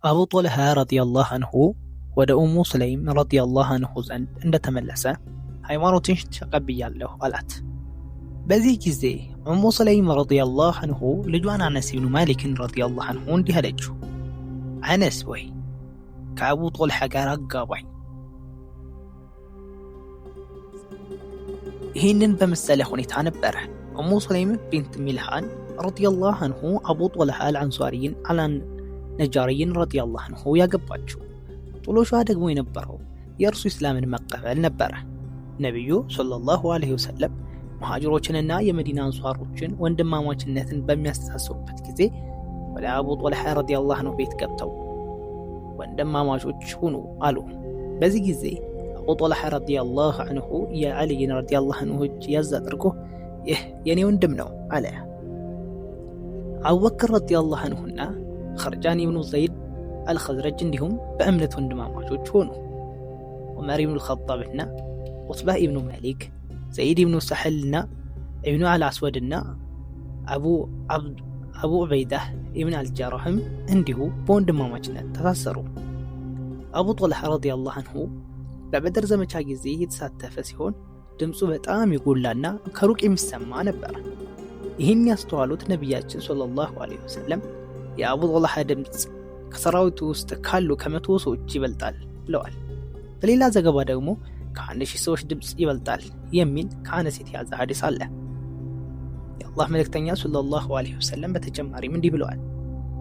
አቡ ጦልሃ ረዲየላሁ አንሁ ወደ ኡሙ ሱለይም ረዲየላሁ አንሁ ዘንድ እንደተመለሰ ሃይማኖትን ተቀብያለሁ አላት። በዚህ ጊዜ ኡሙ ሱለይም ረዲየላሁ አንሁ ልጇን አነስ ኢብኑ ማሊክን ረዲየላሁ አንሁ እንዲህ አለችው፣ አነስ ወይ ከአቡ ጦልሃ ጋር አጋባኝ። ይህንን በመሰለ ሁኔታ ነበረ ኡሙ ሱለይም ቢንት ሚልሃን ረዲየላሁ አንሁ አቡ ጦልሃ አልአንሷሪን ነጃሪን ረዲየላሁ አንሁ ያገባችው። ጥሎሿ ደግሞ የነበረው የእርሱ ኢስላምን መቀበል ነበረ። ነቢዩ ሰለላሁ ዐለይሂ ወሰለም ሙሃጅሮችንና የመዲና አንሷሮችን ወንድማማችነትን በሚያስተሳስሩበት ጊዜ ወደ አቡ ጦልሃ ረዲየላሁ አንሁ ቤት ገብተው ወንድማማቾች ሁኑ አሉ። በዚህ ጊዜ አቡ ጦልሃ ረዲየላሁ አንሁ የዓሊይን ረዲየላሁ አንሁ እጅ ያዝ አድርጎ ይህ የኔ ወንድም ነው አለ። አቡበክር ረዲየላሁ አንሁና ኸርጃን ኢብኑ ዘይድ አልኸዝረጅ እንዲሁም በእምነት ወንድማማቾች ሆኑ። ዑመር ኢብኑ አልኸጣብና ዑትባ ኢብኑ ማሊክ፣ ዘይድ ኢብኑ ሰሕልና ኢብኑ አልአስወድና አቡ ዑበይዳ ኢብኑ አልጀራህም እንዲሁ በወንድማማችነት ተሳሰሩ። አቡ ጦልሃ ረዲየላሁ አንሁ በበድር ዘመቻ ጊዜ የተሳተፈ ሲሆን ድምፁ በጣም የጎላና ከሩቅ የሚሰማ ነበር። ይህን ያስተዋሉት ነቢያችን ሰለላሁ ዐለይሂ ወሰለም የአቡ ጦልሃ ድምፅ ከሰራዊቱ ውስጥ ካሉ ከ100 ሰዎች ይበልጣል ብለዋል። በሌላ ዘገባ ደግሞ ከ1000 ሰዎች ድምፅ ይበልጣል የሚል ከአነስ የተያዘ ሐዲስ አለ። የአላህ መልእክተኛ ሰለላሁ ዐለይሂ ወሰለም በተጨማሪም እንዲህ ብለዋል፣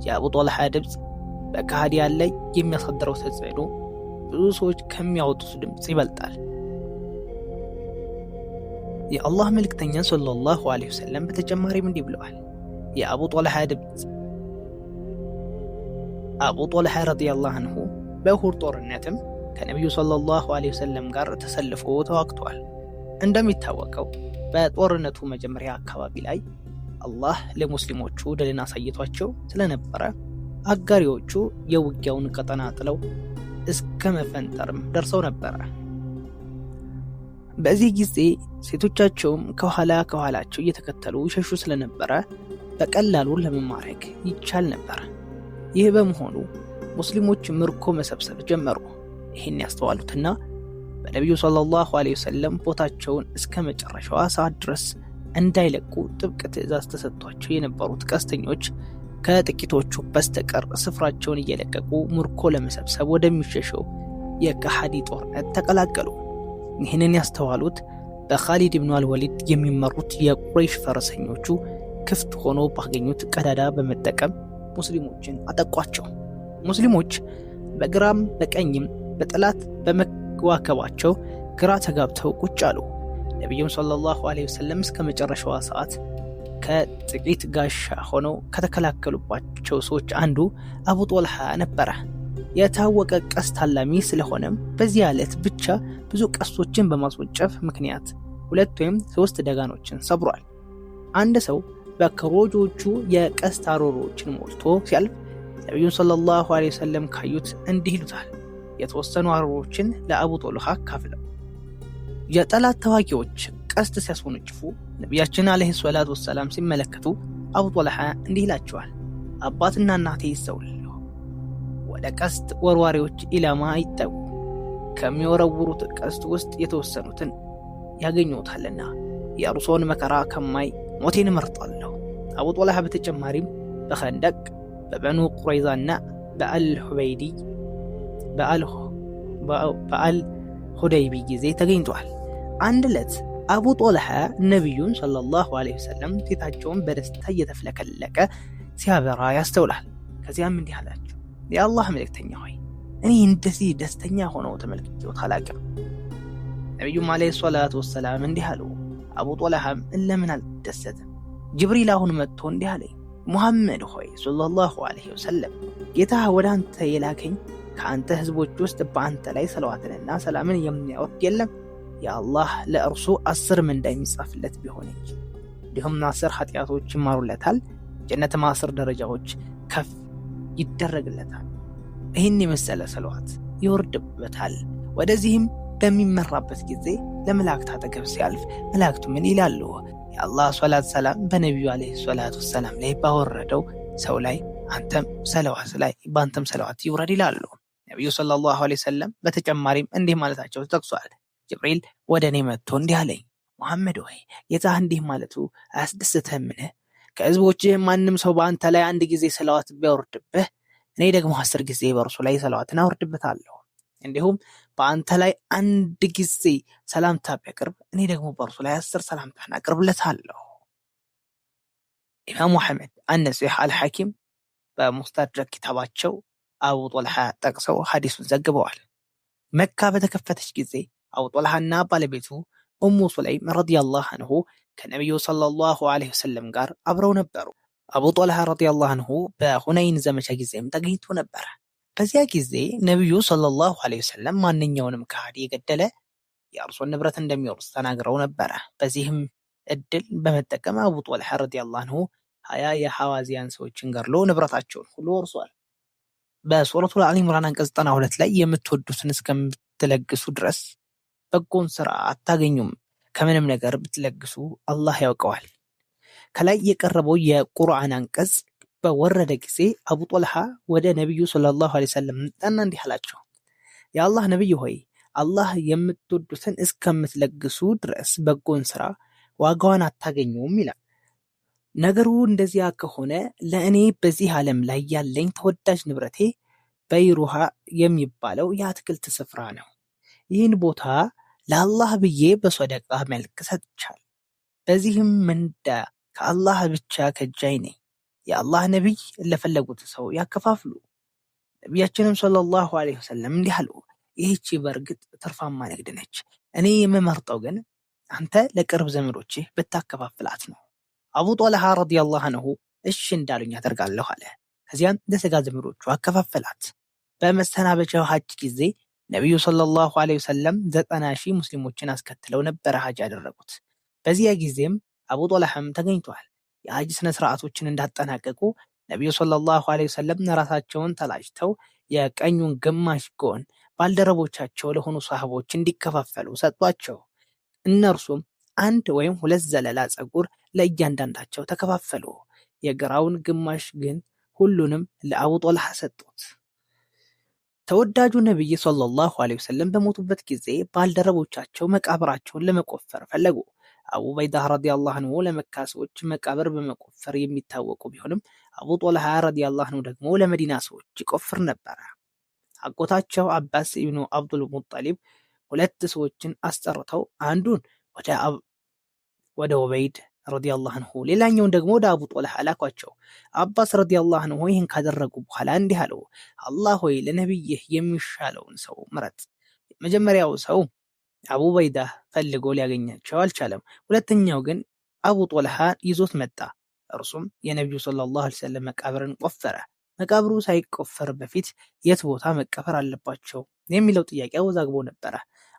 የአቡ ጦልሃ ድምፅ በካህዲያን ላይ የሚያሳድረው ተጽዕኖ ብዙ ሰዎች ከሚያወጡት ድምፅ ይበልጣል። የአላህ መልእክተኛ ሰለላሁ ዐለይሂ ወሰለም በተጨማሪም እንዲህ ብለዋል፣ የአቡ ጦልሃ ድምፅ አቡ ጦልሃ ረዲየላሁ አንሁ በኡሁድ ጦርነትም ከነቢዩ ሰለላሁ ዐለይሂ ወሰለም ጋር ተሰልፎ ተዋግቷል። እንደሚታወቀው በጦርነቱ መጀመሪያ አካባቢ ላይ አላህ ለሙስሊሞቹ ድልን አሳይቷቸው ስለነበረ አጋሪዎቹ የውጊያውን ቀጠና ጥለው እስከ መፈንጠርም ደርሰው ነበረ። በዚህ ጊዜ ሴቶቻቸውም ከኋላቸው እየተከተሉ ይሸሹ ስለነበረ በቀላሉ ለመማረክ ይቻል ነበር። ይህ በመሆኑ ሙስሊሞች ምርኮ መሰብሰብ ጀመሩ። ይህን ያስተዋሉትና በነቢዩ ሰለላሁ ዐለይሂ ወሰለም ቦታቸውን እስከ መጨረሻዋ ሰዓት ድረስ እንዳይለቁ ጥብቅ ትዕዛዝ ተሰጥቷቸው የነበሩት ቀስተኞች ከጥቂቶቹ በስተቀር ስፍራቸውን እየለቀቁ ምርኮ ለመሰብሰብ ወደሚሸሸው የከሃዲ ጦርነት ተቀላቀሉ። ይህንን ያስተዋሉት በኻሊድ ኢብኑ አልወሊድ የሚመሩት የቁረይሽ ፈረሰኞቹ ክፍት ሆኖ ባገኙት ቀዳዳ በመጠቀም ሙስሊሞችን አጠቋቸው። ሙስሊሞች በግራም በቀኝም በጠላት በመዋከባቸው ግራ ተጋብተው ቁጭ አሉ። ነቢዩም ሰለላሁ ዐለይሂ ወሰለም እስከ መጨረሻዋ ሰዓት ከጥቂት ጋሻ ሆነው ከተከላከሉባቸው ሰዎች አንዱ አቡ ጦልሃ ነበረ። የታወቀ ቀስት አላሚ ስለሆነም በዚህ ዕለት ብቻ ብዙ ቀስቶችን በማስወንጨፍ ምክንያት 2 ወይም 3 ደጋኖችን ሰብሯል። አንድ ሰው በከሮጆቹ የቀስት አሮሮችን ሞልቶ ሲያልፍ ነቢዩን ሰለላሁ ዐለይሂ ወሰለም ካዩት እንዲህ ይሉታል፣ የተወሰኑ አሮሮችን ለአቡ ጦልሃ ካፍለው። የጠላት ተዋጊዎች ቀስት ሲያስወነጭፉ ነቢያችን ዐለይሂ ሰላቱ ወሰላም ሲመለከቱ አቡ ጦልሃ እንዲህ ይላቸዋል፣ አባትና እናቴ ይሰውልሉ፣ ወደ ቀስት ወርዋሪዎች ኢላማ አይጠጉ፣ ከሚወረውሩት ቀስት ውስጥ የተወሰኑትን ያገኙታልና የእርሶን መከራ ከማይ ሞቴን እመርጣለሁ። አቡ ጦልሃ በተጨማሪም በኸንደቅ በበኑ ቁረይዛና በአል ሁደይቢ ጊዜ ተገኝቷል። አንድ ዕለት አቡ ጦልሃ ነቢዩን ሰለላሁ ዐለይሂ ወሰለም ፊታቸውን በደስታ እየተፍለከለቀ ሲያበራ ያስተውላል። ከዚያም እንዲህ አላቸው፣ የአላህ መልእክተኛ ሆይ እኔ እንደዚህ ደስተኛ ሆነው ተመልክቼዎት አላውቅም። ነቢዩም ዐለይሂ ሰላቱ ወሰላም እንዲህ አሉ፣ አቡ ጦልሃም ለምን አልደሰትም? ጅብሪል አሁን መጥቶ እንዲህ አለኝ፣ ሙሐመድ ሆይ ሰለላሁ ዐለይሂ ወሰለም ጌታ ወደ አንተ የላከኝ ከአንተ ህዝቦች ውስጥ በአንተ ላይ ሰለዋትንና ሰላምን የሚያወርድ የለም፣ የአላህ ለእርሱ 10 ምንዳ የሚጻፍለት ቢሆን እንጂ። እንዲሁም 10 ኃጢአቶች ይማሩለታል፣ ጀነት 10 ደረጃዎች ከፍ ይደረግለታል። ይህን የመሰለ ሰለዋት ይወርድበታል። ወደዚህም በሚመራበት ጊዜ ለመላእክት አጠገብ ሲያልፍ መላእክቱ ምን ይላሉ? የአላህ ሶላት ሰላም በነቢዩ ዐለይሂ ሰላቱ ወሰላም ላይ ባወረደው ሰው ላይ አንተም ሰለዋት ላይ በአንተም ሰለዋት ይውረድ ይላሉ ነቢዩ ሰለላሁ ዐለይሂ ወሰለም። በተጨማሪም እንዲህ ማለታቸው ተጠቅሷል። ጅብሪል ወደ እኔ መጥቶ እንዲህ አለኝ፣ ሙሐመድ ሆይ ጌታህ እንዲህ ማለቱ አያስደስትህምን? ከህዝቦችህ ማንም ሰው በአንተ ላይ አንድ ጊዜ ሰለዋት ቢያወርድብህ እኔ ደግሞ 10 ጊዜ በእርሱ ላይ ሰለዋትን አወርድበታለሁ። እንዲሁም በአንተ ላይ አንድ ጊዜ ሰላምታ ቢያቀርብ እኔ ደግሞ በእርሱ ላይ 10 ሰላምታን አቀርብለታለሁ። ኢማሙ አሕመድ አነሲህ አልሐኪም በሙስተድረክ ኪታባቸው አቡ ጦልሃ ጠቅሰው ሐዲሱን ዘግበዋል። መካ በተከፈተች ጊዜ አቡ ጦልሃና ባለቤቱ ኡሙ ሱለይም ረዲየላሁ አንሁ ከነቢዩ ሰለላሁ ዐለይሂ ወሰለም ጋር አብረው ነበሩ። አቡ ጦልሃ ረዲየላሁ አንሁ በሁነይን ዘመቻ ጊዜም ተገኝቶ ነበረ። በዚያ ጊዜ ነቢዩ ሰለላሁ ዐለይሂ ወሰለም ማንኛውንም ከሃዲ የገደለ የእርሱን ንብረት እንደሚወርስ ተናግረው ነበረ። በዚህም እድል በመጠቀም አቡ ጦልሃ ረዲየላሁ አንሁ 20 የሐዋዚያን ሰዎችን ገድሎ ንብረታቸውን ሁሉ ወርሷል። በሱረቱል አሊ ኢምራን አንቀጽ 92 ላይ የምትወዱትን እስከምትለግሱ ድረስ በጎን ስራ አታገኙም፣ ከምንም ነገር ብትለግሱ አላህ ያውቀዋል። ከላይ የቀረበው የቁርአን አንቀጽ በወረደ ጊዜ አቡ ጦልሃ ወደ ነቢዩ ሰለላሁ ዐለይሂ ወሰለም መጣና እንዲህ አላቸው፣ የአላህ ነቢይ ሆይ አላህ የምትወዱትን እስከምትለግሱ ድረስ በጎን ስራ ዋጋዋን አታገኙም ይላል። ነገሩ እንደዚያ ከሆነ ለእኔ በዚህ ዓለም ላይ ያለኝ ተወዳጅ ንብረቴ በይሩሃ የሚባለው የአትክልት ስፍራ ነው። ይህን ቦታ ለአላህ ብዬ በሰደቃ መልክ ሰጥቻለሁ። በዚህም ምንዳ ከአላህ ብቻ ከጃይ ነኝ። የአላህ ነቢይ ለፈለጉት ሰው ያከፋፍሉ። ነቢያችንም ሰለላሁ ዐለይሂ ወሰለም እንዲህ አሉ፣ ይህቺ በእርግጥ ትርፋማ ንግድ ነች። እኔ የምመርጠው ግን አንተ ለቅርብ ዘመዶችህ ብታከፋፍላት ነው። አቡ ጦልሃ ረዲየላሁ አንሁ እሺ እንዳሉኝ አደርጋለሁ አለ። ከዚያም ለስጋ ዘመዶቹ አከፋፈላት። በመሰናበቻው ሐጅ ጊዜ ነቢዩ ሰለላሁ ዐለይሂ ወሰለም 90,000 ሙስሊሞችን አስከትለው ነበረ ሐጅ ያደረጉት። በዚያ ጊዜም አቡ ጦልሃም ተገኝቷል። የሐጅ ስነ ስርዓቶችን እንዳጠናቀቁ ነቢዩ ሰለላሁ ዐለይሂ ወሰለም ራሳቸውን ተላጭተው የቀኙን ግማሽ ጎን ባልደረቦቻቸው ለሆኑ ሰሃቦች እንዲከፋፈሉ ሰጧቸው። እነርሱም 1 ወይም 2 ዘለላ ፀጉር ለእያንዳንዳቸው ተከፋፈሉ። የግራውን ግማሽ ግን ሁሉንም ለአቡ ጦልሃ ሰጡት። ተወዳጁ ነቢይ ሰለላሁ ዐለይሂ ወሰለም በሞቱበት ጊዜ ባልደረቦቻቸው መቃብራቸውን ለመቆፈር ፈለጉ። አቡ በይዳ ረዲየላሁ አንሁ ለመካ ሰዎች መቃብር በመቆፈር የሚታወቁ ቢሆንም አቡ ጦልሃ ረዲየላሁ አንሁ ደግሞ ለመዲና ሰዎች ይቆፍር ነበረ። አጎታቸው አባስ ኢብኑ አብዱል ሙጠሊብ 2 ሰዎችን አስጠርተው አንዱን ወደ ኡበይድ ረዲየላሁ አንሁ ሌላኛውን ደግሞ ወደ አቡ ጦልሃ ላኳቸው። አባስ ረዲየላሁ አንሁ ይህን ካደረጉ በኋላ እንዲህ አለው፣ አላህ ሆይ ለነቢይህ የሚሻለውን ሰው ምረጥ። መጀመሪያው ሰው አቡ በይዳ ፈልጎ ሊያገኛቸው አልቻለም። ሁለተኛው ግን አቡ ጦልሃ ይዞት መጣ። እርሱም የነቢዩ ሰለላሁ ዐለይሂ ወሰለም መቃብርን ቆፈረ። መቃብሩ ሳይቆፈር በፊት የት ቦታ መቀበር አለባቸው የሚለው ጥያቄ አወዛግቦ ነበረ።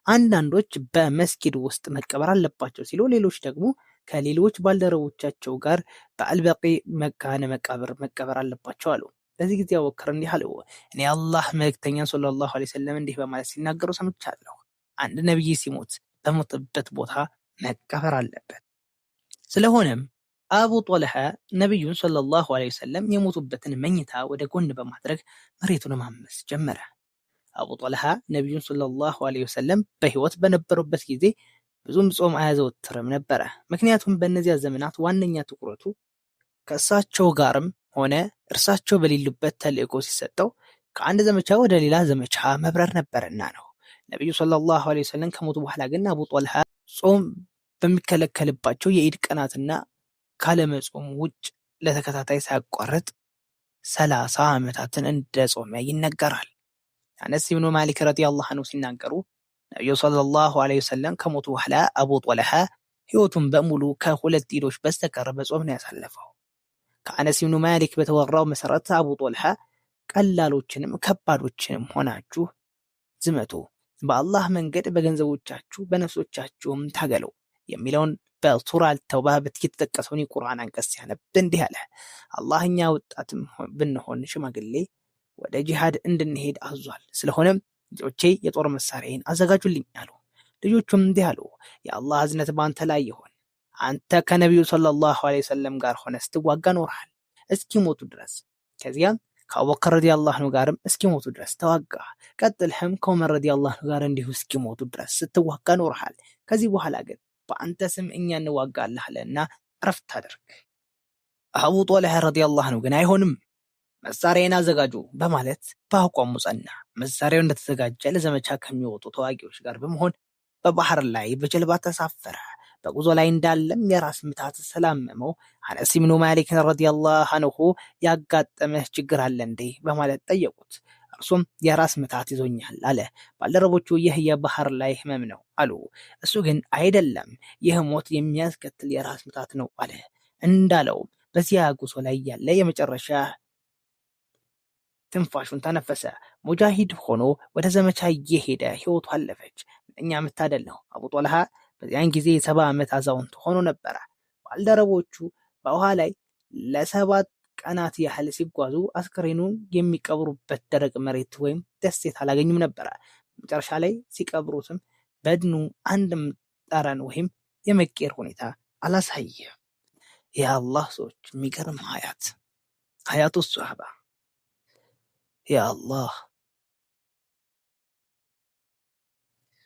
አንዳንዶች በመስጊድ ውስጥ መቀበር አለባቸው ሲሉ፣ ሌሎች ደግሞ ከሌሎች ባልደረቦቻቸው ጋር በአልበቂ መካነ መቃብር መቀበር አለባቸው አሉ። በዚህ ጊዜ አቡበክር እንዲህ አለው፣ እኔ አላህ መልእክተኛ ሰለላሁ ዐለይሂ ወሰለም እንዲህ በማለት ሲናገሩ ሰምቻለሁ፣ አንድ ነቢይ ሲሞት በሞተበት ቦታ መቀበር አለበት። ስለሆነም አቡ ጦልሃ ነቢዩን ሰለላሁ ዐለይሂ ወሰለም የሞቱበትን መኝታ ወደ ጎን በማድረግ መሬቱን ማመስ ጀመረ። አቡ ጦልሃ ነቢዩን ሰለላሁ ዐለይሂ ወሰለም በህይወት በነበሩበት ጊዜ ብዙም ጾም አያዘወትርም ነበረ። ምክንያቱም በእነዚያ ዘመናት ዋነኛ ትኩረቱ ከእርሳቸው ጋርም ሆነ እርሳቸው በሌሉበት ተልእኮ ሲሰጠው ከአንድ ዘመቻ ወደ ሌላ ዘመቻ መብረር ነበርና ነው። ነቢዩ ሰለላሁ ዐለይሂ ወሰለም ከሞቱ በኋላ ግን አቡ ጦልሃ ጾም በሚከለከልባቸው የኢድ ቀናትና ካለመጾም ውጭ ለተከታታይ ሳያቋርጥ 30 ዓመታትን እንደ ጾመ ይነገራል። አነስ ኢብኑ ማሊክ ረዲየላሁ ዐንሁ ሲናገሩ ነቢዩ ሰለላሁ ዐለይሂ ወሰለም ከሞቱ በኋላ አቡ ጦልሃ ህይወቱን በሙሉ ከ2 ኢዶች በስተቀር በጾም ነው ያሳለፈው። ከአነስ ኢብኑ ማሊክ በተወራው መሰረት አቡ ጦልሃ ቀላሎችንም ከባዶችንም ሆናችሁ ዝመቱ፣ በአላህ መንገድ በገንዘቦቻችሁ በነፍሶቻችሁም ታገሉ የሚለውን በሱራ አልተውባ የተጠቀሰውን የቁርአን አንቀጽ ሲያነብ እንዲህ አለ፣ አላህ እኛ ወጣትም ብንሆን ሽማግሌ ወደ ጂሃድ እንድንሄድ አዟል። ስለሆነም ልጆቼ የጦር መሳሪያዬን አዘጋጁልኝ አሉ። ልጆቹም እንዲህ አሉ፣ የአላህ እዝነት በአንተ ላይ ይሆን። አንተ ከነቢዩ ሰለላሁ ዐለይሂ ወሰለም ጋር ሆነ ስትዋጋ ኖርሃል እስኪሞቱ ድረስ። ከዚያም ከአቡበከር ረዲየላሁ ዐንሁ ጋርም እስኪሞቱ ድረስ ተዋጋ። ቀጥልህም ከዑመር ረዲየላሁ ዐንሁ ጋር እንዲሁ እስኪሞቱ ድረስ ስትዋጋ ኖርሃል። ከዚህ በኋላ ግን በአንተ ስም እኛ እንዋጋልሃለንና እረፍት አድርግ። አቡ ጦልሃ ረዲየላሁ ዐንሁ ግን አይሆንም፣ መሳሪያን አዘጋጁ በማለት በአቋሙ ጸና። መሳሪያው እንደተዘጋጀ ለዘመቻ ከሚወጡ ተዋጊዎች ጋር በመሆን በባህር ላይ በጀልባ ተሳፈረ። በጉዞ ላይ እንዳለም የራስ ምታት ስላመመው አነስ ብኑ ማሊክ ረዲየላሁ ዐንሁ ያጋጠመህ ችግር አለ እንዴ በማለት ጠየቁት። እርሱም የራስ ምታት ይዞኛል አለ። ባልደረቦቹ ይህ የባህር ላይ ህመም ነው አሉ። እሱ ግን አይደለም፣ ይህ ሞት የሚያስከትል የራስ ምታት ነው አለ። እንዳለው በዚያ ጉዞ ላይ ያለ የመጨረሻ ትንፋሹን ተነፈሰ። ሙጃሂድ ሆኖ ወደ ዘመቻ እየሄደ ህይወቱ አለፈች። ምንኛ መታደል ነው! አቡ ጦልሃ በዚያን ጊዜ የ70 ዓመት አዛውንት ሆኖ ነበረ። ባልደረቦቹ በውሃ ላይ ለ7 ቀናት ያህል ሲጓዙ አስክሬኑን የሚቀብሩበት ደረቅ መሬት ወይም ደሴት አላገኙም ነበረ። መጨረሻ ላይ ሲቀብሩትም በድኑ አንድም ጠረን ወይም የመቀየር ሁኔታ አላሳየም። የአላህ ሰዎች የሚገርም ሀያቱ ሷሃባ ያአላህ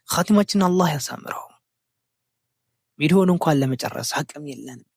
ኻቲማችን አላህ ያሳምረው። ቪዲዮውን እንኳን ለመጨረስ አቅም የለንም።